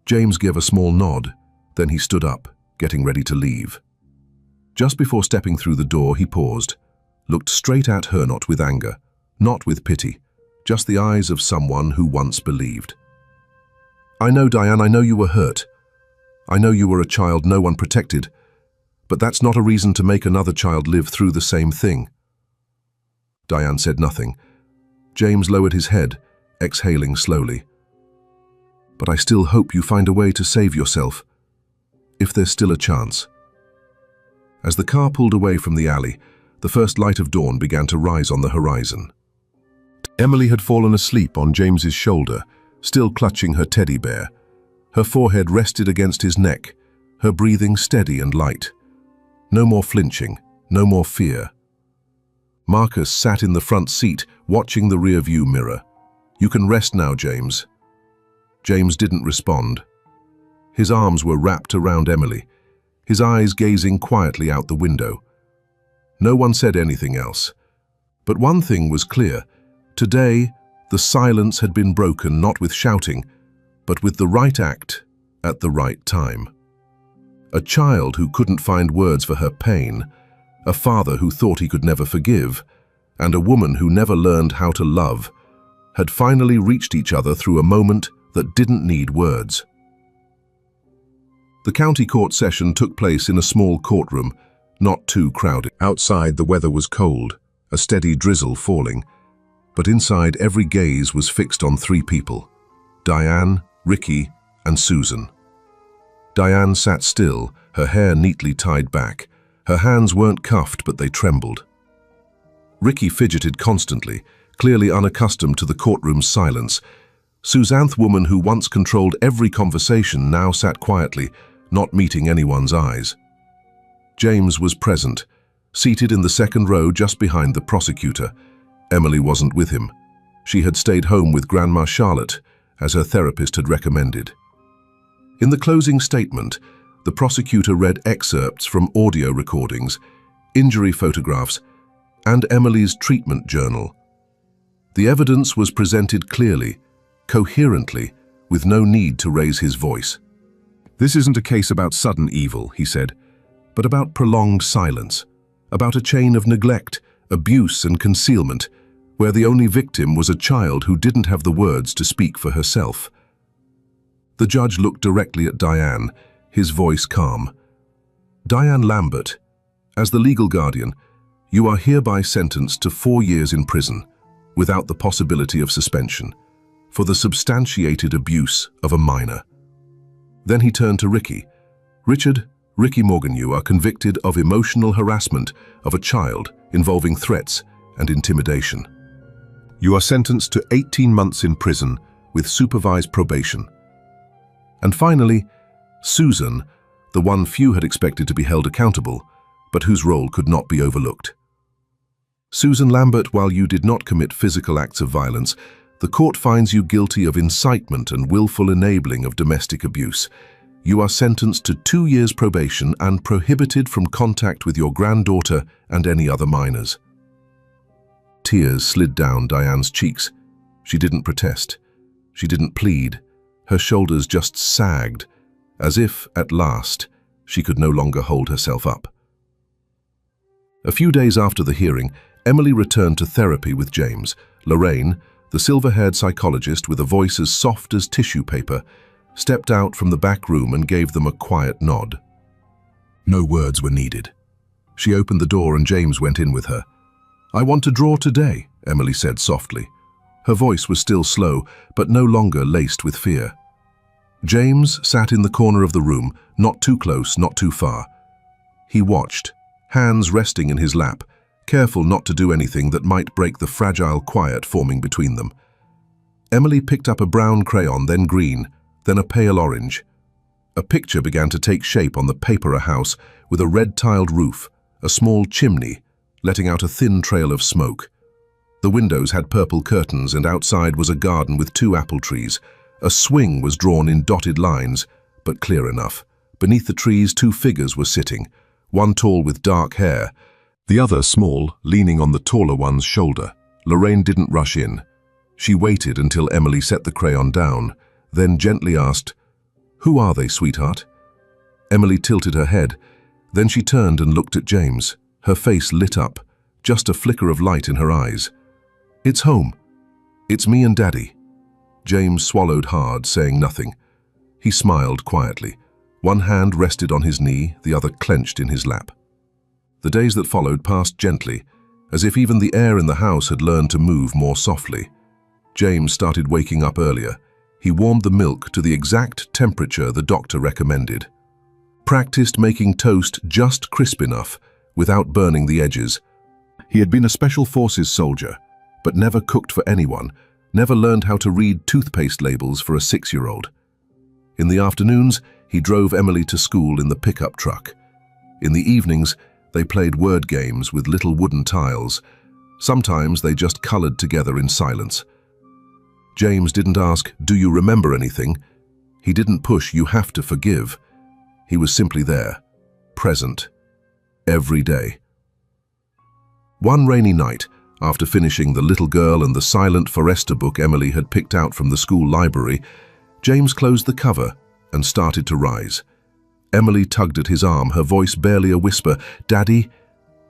A: James gave a small nod, then he stood up, getting ready to leave. Just before stepping through the door, he paused, looked straight at her, not with anger, not with pity, just the eyes of someone who once believed. "I know, Diane, I know you were hurt. I know you were a child no one protected, but that's not a reason to make another child live through the same thing." Diane said nothing. James lowered his head, exhaling slowly. "But I still hope you find a way to save yourself, if there's still a chance." As the car pulled away from the alley, the first light of dawn began to rise on the horizon. Emily had fallen asleep on James's shoulder, still clutching her teddy bear. Her forehead rested against his neck, her breathing steady and light. No more flinching, no more fear. Marcus sat in the front seat, watching the rear-view mirror. "You can rest now, James." James didn't respond. His arms were wrapped around Emily, his eyes gazing quietly out the window. No one said anything else. But one thing was clear. Today, the silence had been broken not with shouting, but with the right act at the right time. A child who couldn't find words for her pain, a father who thought he could never forgive, and a woman who never learned how to love, had finally reached each other through a moment that didn't need words. The county court session took place in a small courtroom, not too crowded. Outside, the weather was cold, a steady drizzle falling, but inside every gaze was fixed on three people: Diane, Ricky, and Susan. Diane sat still, her hair neatly tied back. Her hands weren't cuffed, but they trembled. Ricky fidgeted constantly, clearly unaccustomed to the courtroom's silence. Suzanne's woman, who once controlled every conversation, now sat quietly, not meeting anyone's eyes. James was present, seated in the second row just behind the prosecutor. Emily wasn't with him. She had stayed home with Grandma Charlotte, as her therapist had recommended. In the closing statement, the prosecutor read excerpts from audio recordings, injury photographs, and Emily's treatment journal. The evidence was presented clearly, coherently, with no need to raise his voice. "This isn't a case about sudden evil," he said, "but about prolonged silence, about a chain of neglect, abuse, and concealment, where the only victim was a child who didn't have the words to speak for herself." The judge looked directly at Diane, his voice calm. "Diane Lambert, as the legal guardian, you are hereby sentenced to 4 years in prison, without the possibility of suspension, for the substantiated abuse of a minor." Then he turned to Ricky. Ricky Morgan, you are convicted of emotional harassment of a child involving threats and intimidation. You are sentenced to 18 months in prison with supervised probation." And finally, Susan, the one few had expected to be held accountable, but whose role could not be overlooked. "Susan Lambert, while you did not commit physical acts of violence, the court finds you guilty of incitement and willful enabling of domestic abuse. You are sentenced to 2 years probation and prohibited from contact with your granddaughter and any other minors." Tears slid down Diane's cheeks. She didn't protest. She didn't plead. Her shoulders just sagged, as if, at last, she could no longer hold herself up. A few days after the hearing, Emily returned to therapy with James. Lorraine, the silver-haired psychologist with a voice as soft as tissue paper, stepped out from the back room and gave them a quiet nod. No words were needed. She opened the door and James went in with her. "I want to draw today," Emily said softly. Her voice was still slow, but no longer laced with fear. James sat in the corner of the room, not too close, not too far. He watched, hands resting in his lap, careful not to do anything that might break the fragile quiet forming between them. Emily picked up a brown crayon, then green, then a pale orange. A picture began to take shape on the paper, a house with a red-tiled roof, a small chimney, letting out a thin trail of smoke. The windows had purple curtains and outside was a garden with 2 apple trees. A swing was drawn in dotted lines, but clear enough. Beneath the trees, 2 figures were sitting, one tall with dark hair, the other small, leaning on the taller one's shoulder. Lorraine didn't rush in. She waited until Emily set the crayon down, then gently asked, "Who are they, sweetheart?" Emily tilted her head. Then she turned and looked at James. Her face lit up, just a flicker of light in her eyes. "It's home. It's me and Daddy." James swallowed hard, saying nothing. He smiled quietly. One hand rested on his knee, the other clenched in his lap. The days that followed passed gently, as if even the air in the house had learned to move more softly. James started waking up earlier. He warmed the milk to the exact temperature the doctor recommended. Practiced making toast just crisp enough, without burning the edges. He had been a special forces soldier, but never cooked for anyone, never learned how to read toothpaste labels for a 6-year-old. In the afternoons, he drove Emily to school in the pickup truck. In the evenings, they played word games with little wooden tiles. Sometimes they just colored together in silence. James didn't ask, "Do you remember anything?" He didn't push, "You have to forgive." He was simply there, present, every day. One rainy night, after finishing The Little Girl and the Silent Forester book Emily had picked out from the school library, James closed the cover and started to rise. Emily tugged at his arm, her voice barely a whisper. "Daddy?"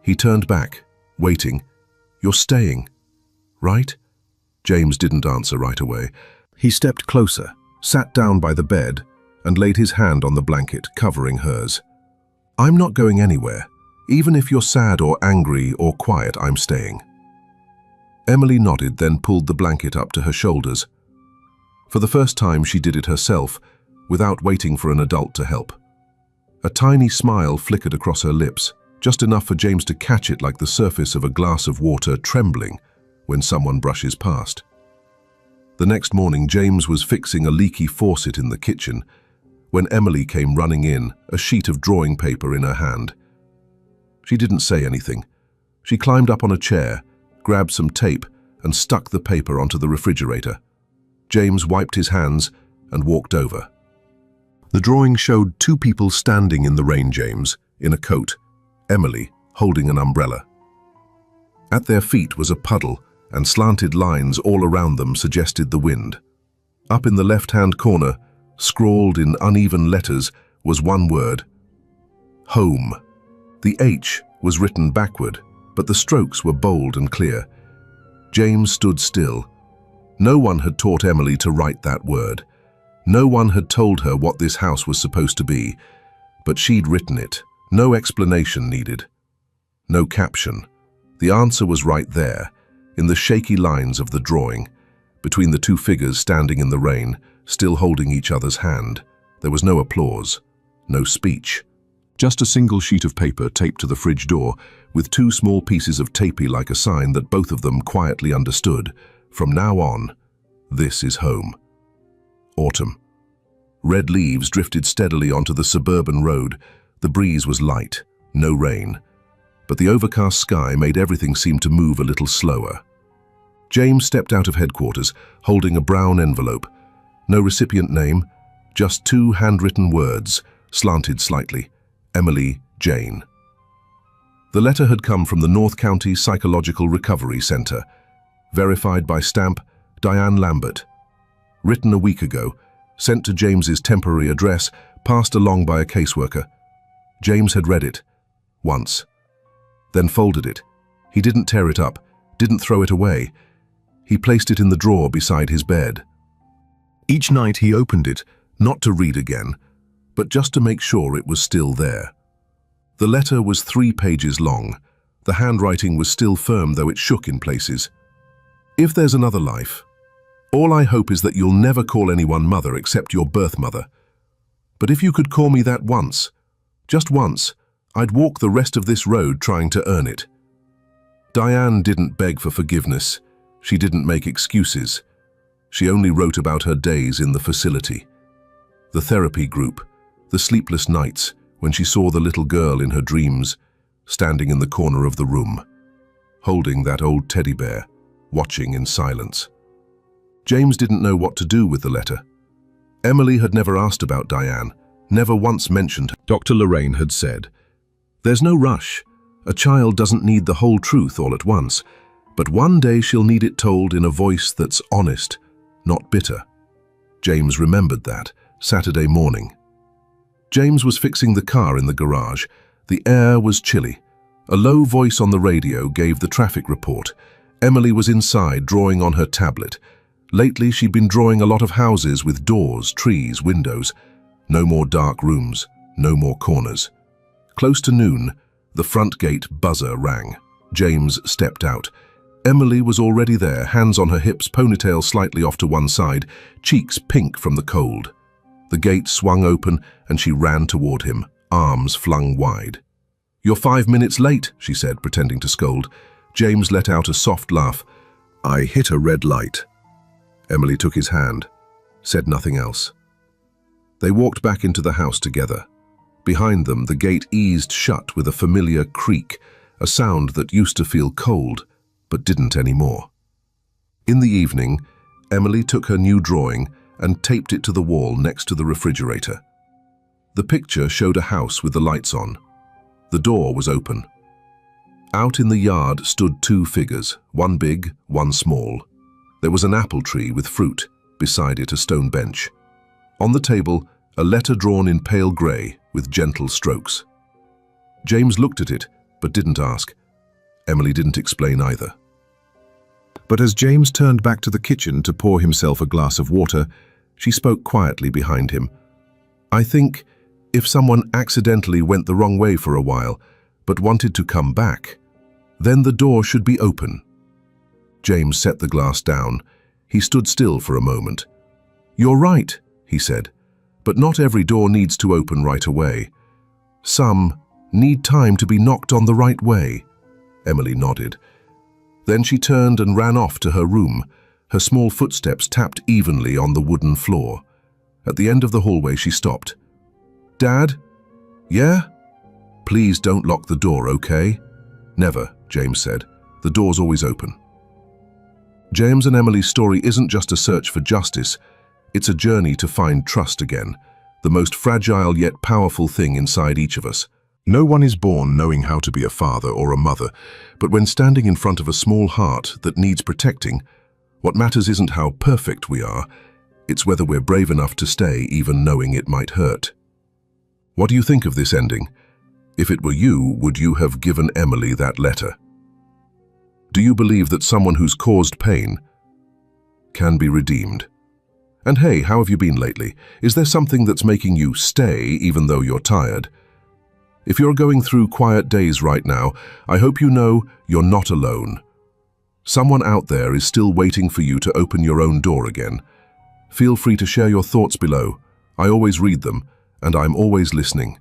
A: He turned back, waiting. "You're staying, right?" James didn't answer right away. He stepped closer, sat down by the bed, and laid his hand on the blanket, covering hers. "I'm not going anywhere. Even if you're sad or angry or quiet, I'm staying." Emily nodded, then pulled the blanket up to her shoulders. For the first time, she did it herself, without waiting for an adult to help. A tiny smile flickered across her lips, just enough for James to catch it like the surface of a glass of water trembling when someone brushes past. The next morning, James was fixing a leaky faucet in the kitchen when Emily came running in, a sheet of drawing paper in her hand. She didn't say anything. She climbed up on a chair, grabbed some tape, and stuck the paper onto the refrigerator. James wiped his hands and walked over. The drawing showed two people standing in the rain, James, in a coat, Emily holding an umbrella. At their feet was a puddle, and slanted lines all around them suggested the wind. Up in the left-hand corner, scrawled in uneven letters, was one word: home. The H was written backward, but the strokes were bold and clear. James stood still. No one had taught Emily to write that word. No one had told her what this house was supposed to be, but she'd written it. No explanation needed. No caption. The answer was right there, in the shaky lines of the drawing, between the two figures standing in the rain, still holding each other's hand. There was no applause, no speech. Just a single sheet of paper taped to the fridge door, with two small pieces of tapey like a sign that both of them quietly understood. From now on, this is home. Autumn. Red leaves drifted steadily onto the suburban road. The breeze was light, no rain, but the overcast sky made everything seem to move a little slower. James stepped out of headquarters, holding a brown envelope. No recipient name, just two handwritten words, slanted slightly: Emily, Jane. The letter had come from the North County Psychological Recovery Center, verified by stamp Diane Lambert. Written a week ago, sent to James's temporary address, passed along by a caseworker. James had read it, once, then folded it. He didn't tear it up, didn't throw it away. He placed it in the drawer beside his bed. Each night he opened it, not to read again, but just to make sure it was still there. The letter was 3 pages long. The handwriting was still firm, though it shook in places. "If there's another life, all I hope is that you'll never call anyone mother except your birth mother. But if you could call me that once, just once, I'd walk the rest of this road trying to earn it." Diane didn't beg for forgiveness. She didn't make excuses. She only wrote about her days in the facility. The therapy group, the sleepless nights when she saw the little girl in her dreams, standing in the corner of the room, holding that old teddy bear, watching in silence. James didn't know what to do with the letter. Emily had never asked about Diane, never once mentioned her. Dr. Lorraine had said, "There's no rush. A child doesn't need the whole truth all at once, but one day she'll need it told in a voice that's honest, not bitter." James remembered that Saturday morning. James was fixing the car in the garage. The air was chilly. A low voice on the radio gave the traffic report. Emily was inside, drawing on her tablet. Lately, she'd been drawing a lot of houses with doors, trees, windows. No more dark rooms, no more corners. Close to noon, the front gate buzzer rang. James stepped out. Emily was already there, hands on her hips, ponytail slightly off to one side, cheeks pink from the cold. The gate swung open and she ran toward him, arms flung wide. "You're 5 minutes late," she said, pretending to scold. James let out a soft laugh. I hit a red light. Emily took his hand, said nothing else. They walked back into the house together. Behind them, the gate eased shut with a familiar creak, a sound that used to feel cold, but didn't anymore. In the evening, Emily took her new drawing and taped it to the wall next to the refrigerator. The picture showed a house with the lights on. The door was open. Out in the yard stood two figures, one big, one small. There was an apple tree with fruit, beside it a stone bench. On the table, a letter drawn in pale grey with gentle strokes. James looked at it, but didn't ask. Emily didn't explain either. But as James turned back to the kitchen to pour himself a glass of water, she spoke quietly behind him. I think if someone accidentally went the wrong way for a while, but wanted to come back, then the door should be open. James set the glass down. He stood still for a moment. You're right, he said, but not every door needs to open right away. Some need time to be knocked on the right way. Emily nodded. Then she turned and ran off to her room. Her small footsteps tapped evenly on the wooden floor. At the end of the hallway, she stopped. Dad? Yeah? Please don't lock the door, okay? Never, James said. The door's always open. James and Emily's story isn't just a search for justice. It's a journey to find trust again, the most fragile yet powerful thing inside each of us. No one is born knowing how to be a father or a mother, but when standing in front of a small heart that needs protecting, what matters isn't how perfect we are, it's whether we're brave enough to stay even knowing it might hurt. What do you think of this ending? If it were you, would you have given Emily that letter? Do you believe that someone who's caused pain can be redeemed? And hey, how have you been lately? Is there something that's making you stay even though you're tired? If you're going through quiet days right now, I hope you know you're not alone. Someone out there is still waiting for you to open your own door again. Feel free to share your thoughts below. I always read them, and I'm always listening.